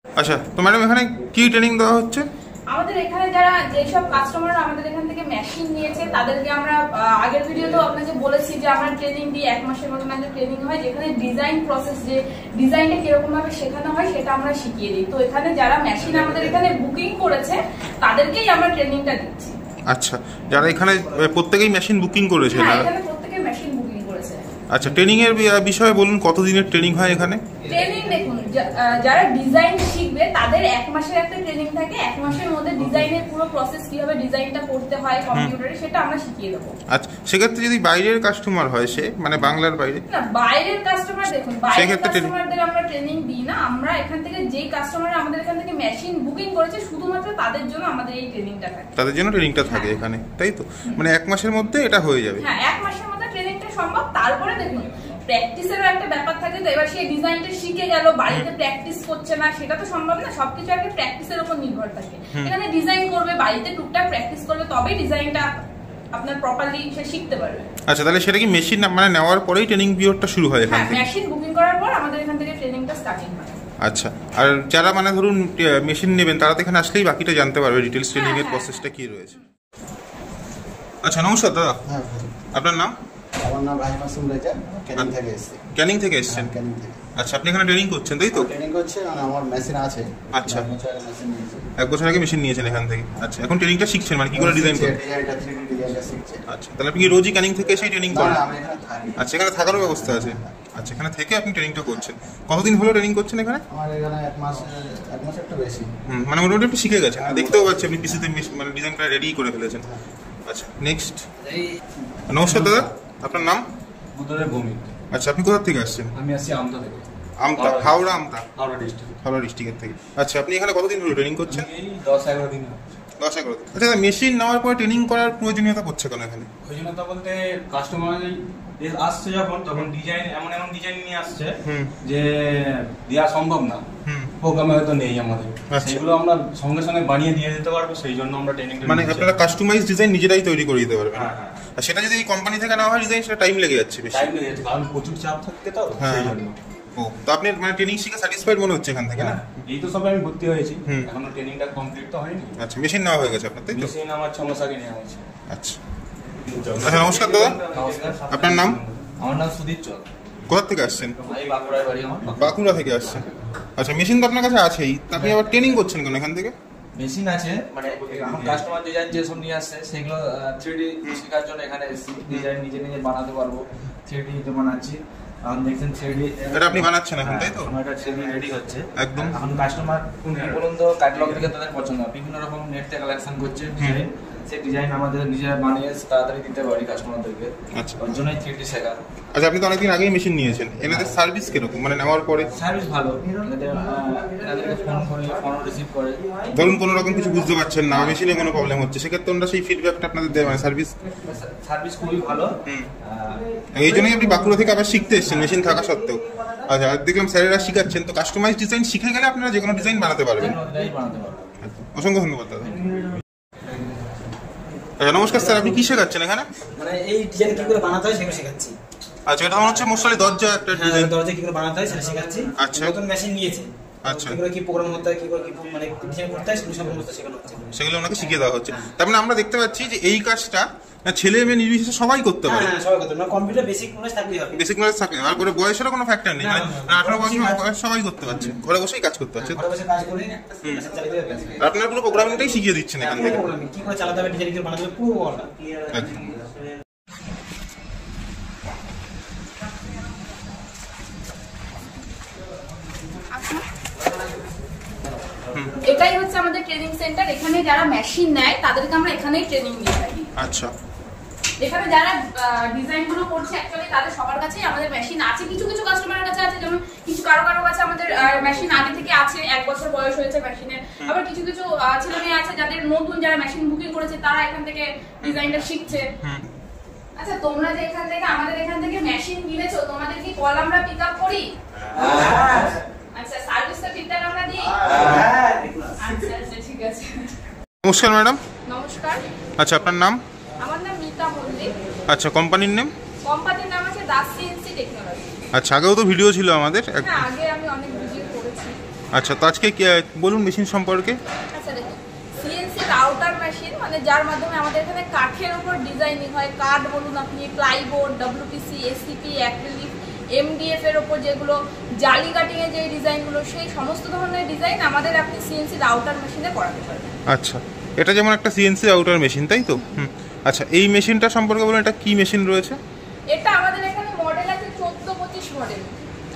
আচ্ছা, তো ম্যাডাম এখানে কি ট্রেনিং দেওয়া হচ্ছে? আমাদের এখানে যারা যেসব কাস্টমাররা আমাদের এখান থেকে মেশিন নিয়েছে তাদেরকে আমরা আগের ভিডিওতেও আপনাকে বলেছি যে আমরা ট্রেনিং দিই, 1 মাসের মতন একটা ট্রেনিং হয় যেখানে ডিজাইন প্রসেস, যে ডিজাইনটা কিরকম ভাবে শেখানো হয় সেটা আমরা শিখিয়ে দিই। তো এখানে যারা মেশিন আমাদের এখানে বুকিং করেছে তাদেরকেই আমরা ট্রেনিংটা দিচ্ছি। আচ্ছা, যারা এখানে প্রত্যেকেই মেশিন বুকিং করেছে? হ্যাঁ, এখানে প্রত্যেকে মেশিন বুকিং করেছে। আচ্ছা, ট্রেনিং এর বিষয়ে বলুন, কতদিনের ট্রেনিং হয় এখানে? ট্রেনিং দেখুন, যারা ডিজাইন শিখবে তাদের 1 মাসের একটা ট্রেনিং থাকে। 1 মাসের মধ্যে ডিজাইনের পুরো প্রসেস, কিভাবে ডিজাইনটা করতে হয় কম্পিউটারে, সেটা আমরা শিখিয়ে দেবো। আচ্ছা, সেক্ষেত্রে যদি বাইরের কাস্টমার হয়, সে মানে বাংলার বাইরে? না, বাইরের কাস্টমার দেখুন, বাইরের কাস্টমারদের আমরা ট্রেনিং দিই না। আমরা এখান থেকে যেই কাস্টমাররা আমাদের এখান থেকে মেশিন বুকিং করেছে শুধুমাত্র তাদের জন্য আমাদের এই ট্রেনিংটা থাকে। তাদের জন্য ট্রেনিংটা থাকে এখানে, তাই তো? মানে 1 মাসের মধ্যে এটা হয়ে যাবে? হ্যাঁ, 1 মাসের মধ্যে ট্রেনিংটা সম্ভব। তারপরে দেখুন, প্র্যাকটিসেরও একটা ব্যাপার থাকে। তো এবার সেই ডিজাইনটা শিখে গেল, বাড়িতে প্র্যাকটিস করছে না, সেটা তো সম্ভব না। সবকিছু একটা প্র্যাকটিসের উপর নির্ভর থাকে। এখানে ডিজাইন করবে, বাড়িতে টুকটাক প্র্যাকটিস করবে, তবেই ডিজাইনটা আপনার প্রপারলি সে শিখতে পারবে। আচ্ছা, তাহলে সেটা কি মেশিন মানে নেওয়ার পরেই ট্রেনিং পিরিয়ডটা শুরু হয় এখান থেকে? মেশিন বুকিং করার পর আমাদের এখান থেকে ট্রেনিংটা স্টার্টিং হয়। আচ্ছা, আর যারা মানে ধরুন মেশিন নেবেন তারা তো এখানে আসলেই বাকিটা জানতে পারবে, ডিটেইলস ট্রেনিং এর প্রসেসটা কি রয়েছে। আচ্ছা, নমস্কার দাদা। হ্যাঁ, আপনার নাম? আমার নাম রাহিম হাসান রেজা, ক্যানিং থেকে এসেছি। ক্যানিং থেকে এসেছেন? ক্যানিং থেকে। আচ্ছা, আপনি এখানে ট্রেনিং করছেন, তাই তো? ট্রেনিং করছে, মানে আমার মেশিন আছে। আচ্ছা, 1 বছর আগে মেশিন নিয়েছি। 1 বছর আগে মেশিন নিয়েছেন এখান থেকে। আচ্ছা, এখন ট্রেনিংটা শিখছেন, মানে কি করে ডিজাইন করেন? ডিজাইনটা 3D ডিজাইনটা শিখছে। আচ্ছা, তাহলে আপনি কি রোজই ক্যানিং থেকে এসে ট্রেনিং না, করেন? আমি এখানে থাকি। আচ্ছা, এখানে থাকারও ব্যবস্থা আছে? আচ্ছা, এখানে থেকে আপনি ট্রেনিংটা করছেন। কতদিন হলো ট্রেনিং করছেন এখানে? আমার এখানে 1 মাস একটু বেশি। মানে মোটামুটি আপনি শিখে গেছেন, দেখতেও পাচ্ছি আপনি পিসিতে মানে ডিজাইনটা রেডি করে ফেলেছেন। আচ্ছা, নেক্সট। নমস্কার দাদা, আপনার নাম? বুধনের ভূমি। আচ্ছা, আপনি কোথা থেকে আসছেন? আমি আসছি আমতা থেকে। আমতা, হাওড়া? আমতা, হাওড়া ডিস্ট্রিক্ট। হাওড়া ডিস্ট্রিক্টের থেকে। আচ্ছা, আপনি এখানে কতদিন হলো ট্রেনিং করছেন? এই 10-11 দিন। 10-11 দিন। আচ্ছা, মেশিন নেওয়ার পরে ট্রেনিং করার প্রয়োজনীয়তা পড়ছে কেন এখানে? প্রয়োজনীয়তা বলতে কাস্টমার আসছে তখন ডিজাইন এমন ডিজাইন নিয়ে আসছে যে দেওয়া সম্ভব না, প্রোগ্রামে হয়তো নেই আমাদের। সেগুলো আমরা সঙ্গে সঙ্গে বানিয়ে দিয়ে দিতে পারবো, সেই জন্য আমরা ট্রেনিং। মানে আপনারা কাস্টমাইজ ডিজাইন নিজেরাই তৈরি করে দিতে পারবেন? হ্যাঁ। আর সেটা যদি এই কোম্পানি থেকে নেওয়া হয় ডিজাইন, সেটা টাইম লেগে যাচ্ছে বেশি। টাইম লেগে যাচ্ছে, কারণ প্রচুর চাপ থাকে তো, সেই জন্য। ও, তো আপনি মানে ট্রেনিং শিখে স্যাটিসফাইড মনে হচ্ছে এখান থেকে, না? এই তো সবে আমি ভর্তি হয়েছি, এখনো ট্রেনিংটা কমপ্লিট তো হয়নি। আচ্ছা, মেশিন নেওয়া হয়ে গেছে আপনার, তাই তো? মেশিন আমার 6 মাস আগে নেওয়া হয়েছে। আচ্ছা। আচ্ছা, নমস্কার দাদা। নমস্কার। আপনার নাম? আমার নাম সুদীপ চল। কোথা থেকে আসছেন? এই বাঁকুড়ার বাড়ি আমার। বাঁকুড়া থেকে আসছেন। আচ্ছা, মেশিন তো আপনার কাছে আছেই, আপনি আবার ট্রেনিং করছেন কেন এখান থেকে? মেশিন আছে, মানে এখন কাস্টমার ডিজাইন যেসব নিয়ে আসছে সেগুলো 3D শেখার জন্য এখানে এসেছি। ডিজাইন নিজে নিজে বানাতে পারবো, 3D তে বানাচ্ছি। এখন দেখছেন 3D এটা আপনি বানাচ্ছেন এখন, তাই তো? আমার এটা 3D রেডি হচ্ছে একদম। এখন কাস্টমার বলুন তো ক্যাটালগ থেকে তাদের পছন্দ, বিভিন্ন রকম নেট থেকে কালেকশন করছে ডিজাইন। সেই ডিজাইন আমাদের নিজেরা বানিয়ে তাড়াতাড়ি দিতে পারি কাস্টমারদেরকে। আচ্ছা, ওর জন্যই 3D শেখা। আচ্ছা, আপনি তো অনেকদিন আগেই মেশিন নিয়েছেন, এনাদের সার্ভিস কিরকম মানে নেওয়ার পরে? সার্ভিস ভালো, এনাদেরকে ফোন করে, ফোন রিসিভ করে। ধরুন কোনো রকম কিছু বুঝতে পারছেন না, মেশিনে কোনো প্রবলেম হচ্ছে, সেক্ষেত্রে আমরা সেই ফিডব্যাকটা আপনাদের দেয়, মানে সার্ভিস খুবই ভালো। এই জন্যই আপনি বাঁকুড়া থেকে আবার শিখতে এসেছেন মেশিন থাকা সত্ত্বেও। আচ্ছা, আর দেখলাম স্যারেরা শিখাচ্ছেন, তো কাস্টমাইজ ডিজাইন শিখে গেলে আপনারা যে কোনো ডিজাইন বানাতে পারবেন। অসংখ্য ধন্যবাদ দাদা। আচ্ছা, নমস্কার স্যার, আপনি কি শেখাচ্ছেন এখানে? মানে এই ডিজাইন কি করে বানাতে হয় সেটা শেখাচ্ছি। আচ্ছা, এটা হচ্ছে মোস্টলি দরজা একটা ডিজাইন। দরজা কি করে বানাতে হয় সেটা শেখাচ্ছি। আচ্ছা, নতুন মেশিন নিয়েছে, আচ্ছা, কি করে কি প্রোগ্রাম করতে হয়, কি করে কি মানে ডিজাইন করতে হয় সেগুলো সমস্ত শেখানো হচ্ছে। সেগুলো ওনাকে শিখিয়ে দেওয়া হচ্ছে। তার মানে আমরা দেখতে পাচ্ছি যে এই কাজটা ছেলে মেয়ে নির্বিশেষে সবাই করতে পারে। হ্যাঁ, সবাই করতে পারে। কম্পিউটার বেসিক নলেজ থাকলেই হবে। বেসিক নলেজ থাকে, আর করে বয়সেরও কোনো ফ্যাক্টর নেই। 18 বছর সবাই করতে পারছে, ঘরে বসেই কাজ করতে পারছে। ঘরে বসে কাজ করে মেশিন চালাতে হবে। আপনারা পুরো প্রোগ্রামিংটাই শিখিয়ে দিচ্ছেন এখান থেকে? কি করে চালাতে হবে, ডিজাইন কি করে বানাতে হবে, পুরো বলটা। এটাই হচ্ছে আমাদের ট্রেনিং সেন্টার। এখানে যারা মেশিন নেয় তাদেরকে আমরা এখানেই ট্রেনিং দিয়ে থাকি। আচ্ছা, এখানে যারা ডিজাইন গুলো করছে অ্যাকচুয়ালি তাদের সবার কাছেই আমাদের মেশিন আছে। কিছু কিছু কাস্টমারের কাছে আছে, যেমন কিছু কারো কাছে আমাদের মেশিন আগে থেকে আছে, 1 বছর বয়স হয়েছে মেশিনের। আবার কিছু কিছু ছেলে মেয়ে আছে যাদের নতুন, যারা মেশিন বুকিং করেছে তারা এখান থেকে ডিজাইনটা শিখছে। আচ্ছা, তোমরা যে এখান থেকে আমাদের এখান থেকে মেশিন কিনেছো, তোমাদের কি কল আমরা পিক আপ করি? আচ্ছা, সার্ভিসটা ঠিকঠাক আমরা দিই? আচ্ছা আচ্ছা, ঠিক আছে। নমস্কার ম্যাডাম। নমস্কার। আচ্ছা, আপনার নাম? আমার নাম মিতা মল্লিক। আচ্ছা, কোম্পানির নেম? কোম্পানির নাম আছে দাস সিএনসি টেকনোলজি। আচ্ছা, আগেও তো ভিডিও ছিল আমাদের। হ্যাঁ, আগে আমি অনেক ভিডিও করেছি। আচ্ছা, তো আজকে বলুন মেশিন সম্পর্কে। আচ্ছা দেখুন, সিএনসি রাউটার মেশিন মানে যার মাধ্যমে আমাদের এখানে কাঠের উপর ডিজাইনিং হয়, কাঠ বলুন আপনি, plyboard, WPC, ACP, acrylic, MDF এর উপর যেগুলো জালি কাটিং এর যে ডিজাইনগুলো, সেই সমস্ত ধরনের ডিজাইন আমাদের আপনি সিএনসি রাউটার মেশিনে করাতে পারবেন। আচ্ছা, এটা যেমন একটা সিএনসি রাউটার মেশিন, তাই তো? আচ্ছা, এই মেশিনটা সম্পর্কে বলুন, এটা কি মেশিন রয়েছে? এটা আমাদের এখানে মডেল আছে 14-25 মডেল।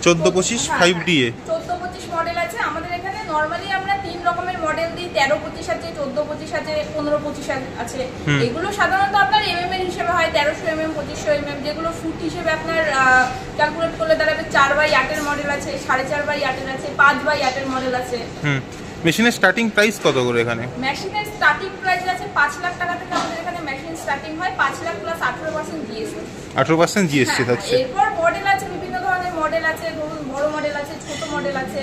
14-25 5DA 14-25 মডেল আছে আমাদের এখানে। নরমালি আমরা 3 রকমের মডেল দিই, 13-25 আছে, 14-25 আছে, 15-25 আছে। এগুলো সাধারণত আপনার এমএম এর হিসেবে হয়, 1300 mm, 2500 mm। যেগুলো ফুট হিসেবে আপনার ক্যালকুলেট করলে দাঁড়াবে 4x8 এর মডেল আছে, 4.5x8 এর আছে, 5x8 এর মডেল আছে। মেশিনের স্টার্টিং প্রাইস কত করে এখানে? মেশিনের স্টার্টিং প্রাইস আছে 5 লাখ টাকা থেকে আমাদের এখানে মেশিন স্টার্টিং হয়, 5 লাখ প্লাস 18% জিএসটি। 18% জিএসটি থাকছে। এরপর মডেল আছে, বিভিন্ন ধরনের মডেল আছে, ধরুন বড় মডেল আছে, ছোট মডেল আছে,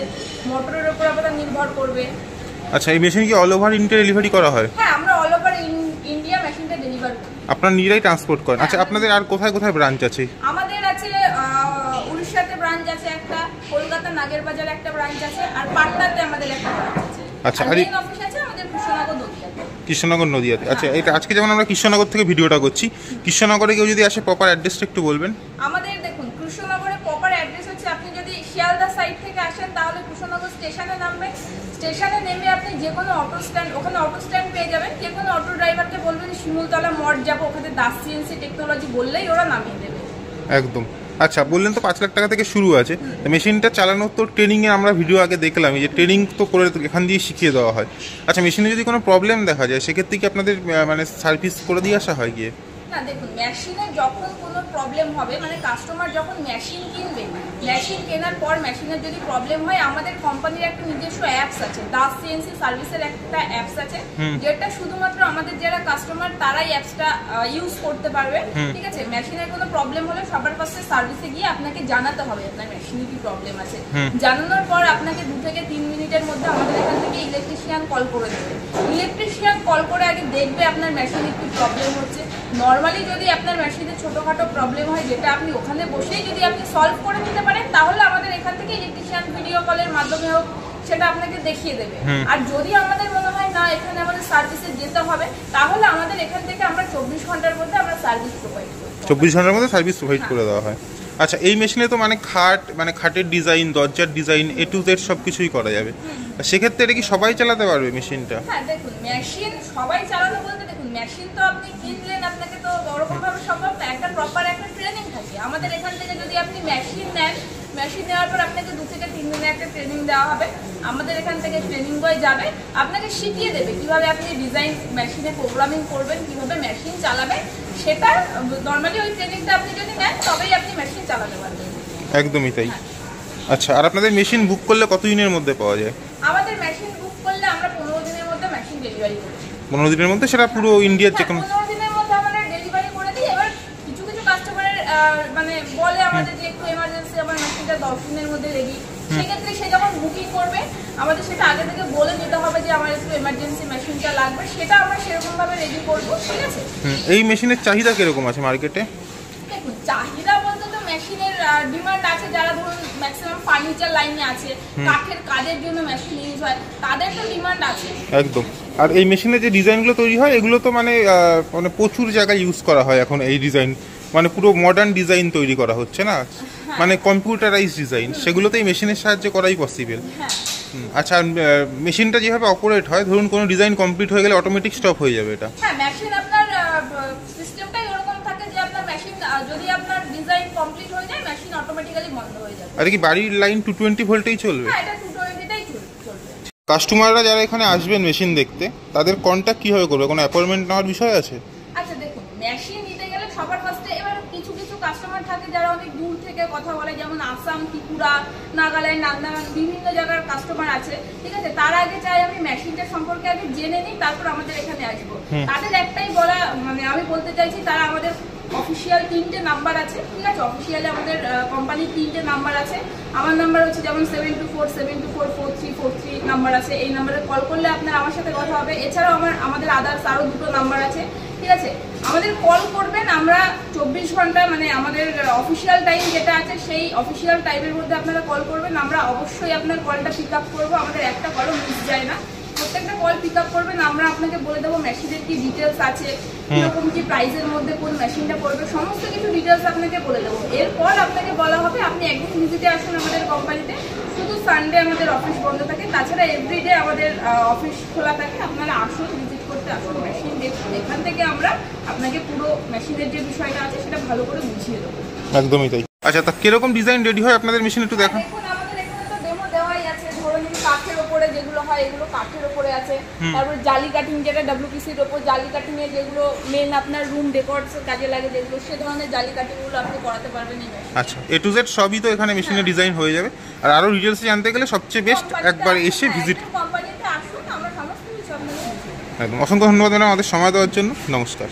মোটরের উপর আবার নির্ভর করবে। আচ্ছা, এই মেশিন কি অল ওভার ইন্ডিয়া ডেলিভারি করা হয়? হ্যাঁ, আমরা অল ওভার ইন্ডিয়া মেশিনটা ডেলিভার করি। আপনারা নিজেরাই ট্রান্সপোর্ট করেন? আচ্ছা, আপনাদের আর কোথায় কোথায় ব্রাঞ্চ আছে? আমাদের আছে উড়িষ্যাতে ব্রাঞ্চ আছে একটা, কলকাতা নাগেরবাজারে একটা ব্রাঞ্চ আছে, আর পাটনাতে আমাদের একটা ব্রাঞ্চ আছে। আচ্ছা, আর মেইন অফিস আছে আমাদের কৃষ্ণনগর নদিয়াতে। কৃষ্ণনগর নদিয়াতে। আচ্ছা, এটা আজকে যেমন আমরা কৃষ্ণনগর থেকে ভিডিওটা করছি, কৃষ্ণনগরে কেউ যদি আসে প্রপার অ্যাড্রেসটা একটু বলবেন। আমাদের দেখুন, কৃষ্ণনগরে প্রপার অ্যাড্রেস হচ্ছে, আপনি যদি শিয়ালদা সাইড থেকে আসেন তাহলে কৃষ্ণনগর স্টেশনে নামবেন। স্টেশনে নেমে আপনি যে কোনো অটো স্ট্যান্ড, ওখানে অটো স্ট্যান্ড পেয়ে যাবেন। যে কোনো অটো ড্রাইভারকে বলবেন শিমুলতলা মঠ যাবো, ওখানে দাস সিএনসি টেকনোলজি বললেই ওরা নামিয়ে দেবে। একদম। আচ্ছা, বললেন তো 5 লাখ টাকা থেকে শুরু আছে। মেশিনটা চালানোর তো ট্রেনিংয়ে আমরা ভিডিও আগে দেখলাম, যে ট্রেনিং তো করে এখান দিয়ে শিখিয়ে দেওয়া হয়। আচ্ছা, মেশিনে যদি কোনো প্রবলেম দেখা যায় সেক্ষেত্রে কি আপনাদের মানে সার্ভিস করে দিয়ে আসা হয় গিয়ে? না দেখুন, মেশিনে যখন কোনো প্রবলেম হবে, মানে কাস্টমার যখন মেশিন কিনবে, মেশিন কেনার পর মেশিনের যদি প্রবলেম হয়, আমাদের কোম্পানির একটা নিজস্ব অ্যাপস আছে, দাস সিএনসি সার্ভিসের একটা অ্যাপস আছে, যেটা শুধুমাত্র আমাদের যারা কাস্টমার তারাই অ্যাপসটা ইউজ করতে পারবে। ঠিক আছে, মেশিনের কোনো প্রবলেম হলে সবার ফার্স্টে সার্ভিসে গিয়ে আপনাকে জানাতে হবে আপনার মেশিনে কি প্রবলেম আছে। জানানোর পর আপনাকে 2 থেকে 3 মিনিটের মধ্যে আমাদের এখান থেকে ইলেকট্রিশিয়ান কল করে দেবে। ইলেকট্রিশিয়ান কল করে আগে দেখবে আপনার মেশিনে কি প্রবলেম হচ্ছে। নর্মালি যদি আপনার মেশিনে ছোটখাটো প্রবলেম হয়, যেটা আপনি ওখানে বসেই যদি আপনি সলভ করে নিতে পারেন, তাহলে আমাদের এখান থেকে ইলেকট্রিশিয়ান ভিডিও কলের মাধ্যমে হোক সেটা আপনাকে দেখিয়ে দেবে। আর যদি আমাদের মনে হয় না এখানে আমাদের সার্ভিসে যেতে হবে, তাহলে আমাদের এখান থেকে আমরা 24 ঘন্টার মধ্যে আমরা সার্ভিস প্রোভাইড করি। 24 ঘন্টার মধ্যে সার্ভিস প্রোভাইড করে দেওয়া হয়। আচ্ছা, এই মেশিনে তো মানে খাটের ডিজাইন, দরজার ডিজাইন, A to Z সব কিছুই করা যাবে। সেক্ষেত্রে এটা কি সবাই চালাতে পারবে মেশিনটা? হ্যাঁ দেখুন, মেশিন সবাই চালানো বলতে, দেখুন মেশিন তো আপনি কিনলেন, আপনাকে তো ওরকম ভাবে সম্ভব না, একটা প্রপার একটা ট্রেনিং থাকে আমাদের এখান থেকে। যদি আপনি মেশিন নেন, মেশিন নেওয়ার পর আপনাকে 2 থেকে 3 দিনের একটা ট্রেনিং দেওয়া হবে। আমাদের এখান থেকে ট্রেনিং বয় যাবে, আপনাকে শিখিয়ে দেবে কিভাবে আপনি ডিজাইন মেশিনে প্রোগ্রামিং করবেন, কিভাবে মেশিন চালাবেন। সেটা নর্মালি ওই ট্রেনিংটা আপনি যদি নেন তবেই আপনি মেশিন চালাতে পারবেন। একদমই তাই। আচ্ছা, আর আপনাদের মেশিন বুক করলে কত দিনের মধ্যে পাওয়া যায়? আমাদের মেশিন বুক করলে আমরা 15 দিনের মধ্যে মেশিন ডেলিভারি করি। 15 দিনের মধ্যে? সেটা পুরো ইন্ডিয়ার যে কোনো? 15 দিনের মধ্যে আমরা ডেলিভারি করে দিই। এবার কিছু কিছু কাস্টমারের মানে বলে আমাদের যে একটু এমার্জেন্সি, আমার মেশিনটা 10 দিনের মধ্যে রেডি, সেক্ষেত্রে সে যখন বুকিং করবে আমাদের সেটা আগে থেকে বলে দিতে হবে যে আমার একটু এমার্জেন্সি মেশিনটা লাগবে, সেটা আমরা সেরকম ভাবে রেডি করবো। ঠিক আছে, এই মেশিনের চাহিদা কিরকম আছে মার্কেটে? দেখুন, চাহিদা বলতে তো মেশিনের ডিমান্ড আছে। যারা ধরুন ম্যাক্সিমাম ফার্নিচার লাইনে আছে, কাঠের কাজের জন্য মেশিন ইউজ হয়, তাদের তো ডিমান্ড আছে। একদম। আর এই মেশিনের যে ডিজাইনগুলো তৈরি হয়, এগুলো তো মানে প্রচুর জায়গায় ইউজ করা হয় এখন এই ডিজাইন, মানে পুরো মডার্ন ডিজাইন তৈরি করা হচ্ছে না, মানে কম্পিউটারাইজ ডিজাইন, সেগুলো তো এই মেশিনের সাহায্যে করাই পসিবল। আচ্ছা, মেশিনটা যেভাবে অপারেট হয়, ধরুন কোনো ডিজাইন কমপ্লিট হয়ে গেলে অটোমেটিক স্টপ হয়ে যাবে এটা? হ্যাঁ, মেশিন আপনার সিস্টেমটাই এরকম থাকে যে আপনার মেশিন যদি আপনার ডিজাইন কমপ্লিট হয়ে যায়, মেশিন অটোমেটিক্যালি বন্ধ হয়ে যাবে। আর কি বাড়ির লাইন 220 ভোল্টেই চলবে? হ্যাঁ, এটা 220তেই চলবে। কাস্টমাররা যারা এখানে আসবেন মেশিন দেখতে, তাদের কন্ট্যাক্ট কিভাবে করবে? কোনো অ্যাপয়েন্টমেন্ট নেওয়ার বিষয় আছে? আচ্ছা দেখুন, মেশিন নিতে গেলে সবার ফার্স্টে, এবার কিছু কিছু কাস্টমার থাকে যারা অনেক দূর থেকে কথা বলে, যেমন আসাম, ত্রিপুরা, নাগাল্যান্ড, আন্দামান, বিভিন্ন জায়গার কাস্টমার আছে। ঠিক আছে, তার আগে চাই আমি মেশিনটা সম্পর্কে আগে জেনে নিই, তারপর আমাদের এখানে আসবো। তাদের একটাই বলা, মানে আমি বলতে চাইছি, তারা আমাদের অফিসিয়াল 3টে নাম্বার আছে। ঠিক আছে, অফিসিয়ালি আমাদের কোম্পানির 3টে নাম্বার আছে। আমার নাম্বার হচ্ছে যেমন 7247244343 নাম্বার আছে। এই নাম্বারে কল করলে আপনার আমার সাথে কথা হবে। এছাড়াও আমাদের আদার্স আরও 2টো নাম্বার আছে। ঠিক আছে, আমাদের কল করবেন, আমরা 24 ঘন্টা মানে আমাদের অফিসিয়াল টাইম যেটা আছে সেই অফিসিয়াল টাইমের মধ্যে আপনারা কল করবেন, আমরা অবশ্যই আপনার কলটা পিক আপ করবো, আমাদের একটা কলও মিস যায় না, প্রত্যেকটা কল পিক আপ করবেন, আমরা আপনাকে বলে দেবো মেশিনের কি ডিটেলস আছে, কিরকম কি প্রাইসের মধ্যে কোন মেশিনটা পড়বে, সমস্ত কিছু ডিটেলস আপনাকে বলে দেবো। এরপর আপনাকে বলা হবে আপনি একদিন ভিজিটে আসুন আমাদের কোম্পানিতে, শুধু সানডে আমাদের অফিস বন্ধ থাকে, তাছাড়া এভরিডে আমাদের অফিস খোলা থাকে, আপনারা আসুন, ভিজিট করতে আসুন, মেশিন দেখুন, এখান থেকে আমরা আপনাকে পুরো মেশিনের যে বিষয়টা আছে সেটা ভালো করে বুঝিয়ে দেবো। একদমই তাই। আচ্ছা, তা কিরকম ডিজাইন রেডি হয় আপনাদের মেশিন একটু দেখান। দেখুন আমাদের এখানে তো ডেমো দেওয়াই আছে, ধরুন কাঠের ওপরে যেগুলো হয় এগুলো কাঠের ওপরে আছে, তারপর জালি কাটিং যেটা WPCর ওপর জালি কাটিং এর যেগুলো মেন আপনার রুম ডেকোরস কাজে লাগে যেগুলো, সে ধরনের জালি কাটিং গুলো আপনি করাতে পারবেন এই মেশিনে। আচ্ছা, A to Z সবই তো এখানে মেশিনে ডিজাইন হয়ে যাবে। আর আরো ডিটেলস জানতে গেলে সবচেয়ে বেস্ট একবার এসে ভিজিট। কোম্পানিতে আসুন, আমরা সমস্ত কিছু আপনাকে একদম, অসংখ্য ধন্যবাদ ম্যাডাম আমাদের সময় দেওয়ার জন্য। নমস্কার।